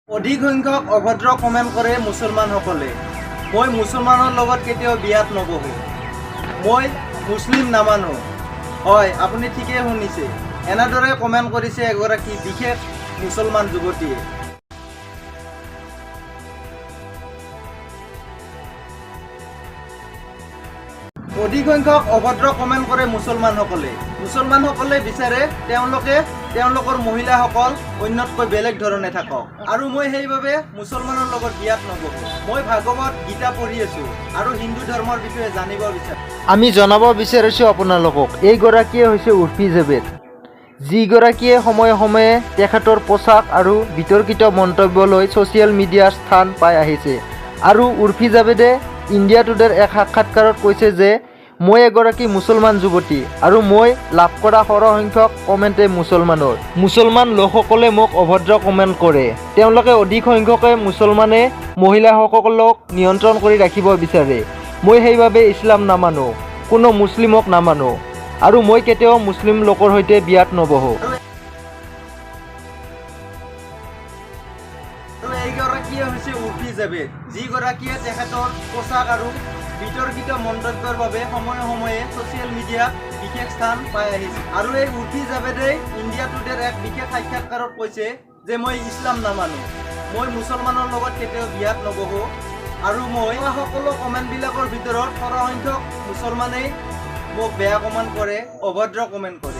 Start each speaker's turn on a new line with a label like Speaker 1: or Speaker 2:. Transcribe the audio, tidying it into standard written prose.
Speaker 1: অধিক সংখ্যক অভদ্ৰ কমেণ্ট কৰে মুছলমানসকলে। মই মুছলমানৰ লগত কেতিয়াও বিয়াত নবহো। মই মুছলিম নামানো। হয়, আপুনি ঠিকেই শুনিছে। এনেদৰে কমেণ্ট কৰিছে এগৰাকী বিশেষ মুছলমান যুৱতীয়ে। অধিক সংখ্যক অভদ্ৰ কমেণ্ট কৰে মুছলমানসকলে। মুছলমানসকলে বিচাৰে তেওঁলোকৰ মহিলাসকল অন্যতকৈ বেলেগ ধৰণে থাকক। আৰু মই সেইবাবে মুছলমানৰ লগত বিয়াত নবহো। মই ভাগৱত গীতা পঢ়ি আছো আৰু হিন্দু ধৰ্মৰ বিষয়ে জানিব বিচাৰো।
Speaker 2: আমি জনাব বিচাৰিছোঁ আপোনালোকক, এইগৰাকীয়ে হৈছে উৰ্ফি জাবেদ, যিগৰাকীয়ে সময়ে সময়ে তেখেতৰ পোচাক আৰু বিতৰ্কিত মন্তব্যলৈ ছ'চিয়েল মিডিয়াৰ স্থান পাই আহিছে। আৰু উৰ্ফি জাবেদে ইণ্ডিয়া টুডেৰ এক সাক্ষাৎকাৰত কৈছে যে মই এগৰাকী মুছলমান যুৱতী আৰু মই লাভ কৰা সৰহসংখ্যক কমেণ্টে মুছলমান লোকসকলে মোক অভদ্ৰ কমেণ্ট কৰে। তেওঁলোকে অধিক সংখ্যকে মুছলমানে মহিলাসকলক নিয়ন্ত্ৰণ কৰি ৰাখিব বিচাৰে। মই সেইবাবে ইছলাম নামানো, কোনো মুছলিমক নামানো আৰু মই কেতিয়াও মুছলিম লোকৰ সৈতে বিয়াত নবহো।
Speaker 1: এইগৰাকীয়ে হৈছে উৰ্ফি জাবেদ, যিগৰাকীয়ে তেখেতৰ পোচাক আৰু বিতৰ্কিত মন্তব্যৰ বাবে সময়ে সময়ে ছ'চিয়েল মিডিয়াত বিশেষ স্থান পাই আহিছে। আৰু এই উৰ্ফি জাবেদে ইণ্ডিয়া টুডেৰ এক বিশেষ সাক্ষাৎকাৰত কৈছে যে মই ইছলাম নামানো, মই মুছলমানৰ লগত কেতিয়াও বিয়াত নবহো আৰু মই সকলো কমেণ্টবিলাকৰ ভিতৰত সৰহসংখ্যক মুছলমানেই মোক বেয়া কমেণ্ট কৰে, অভদ্ৰ কমেণ্ট কৰে।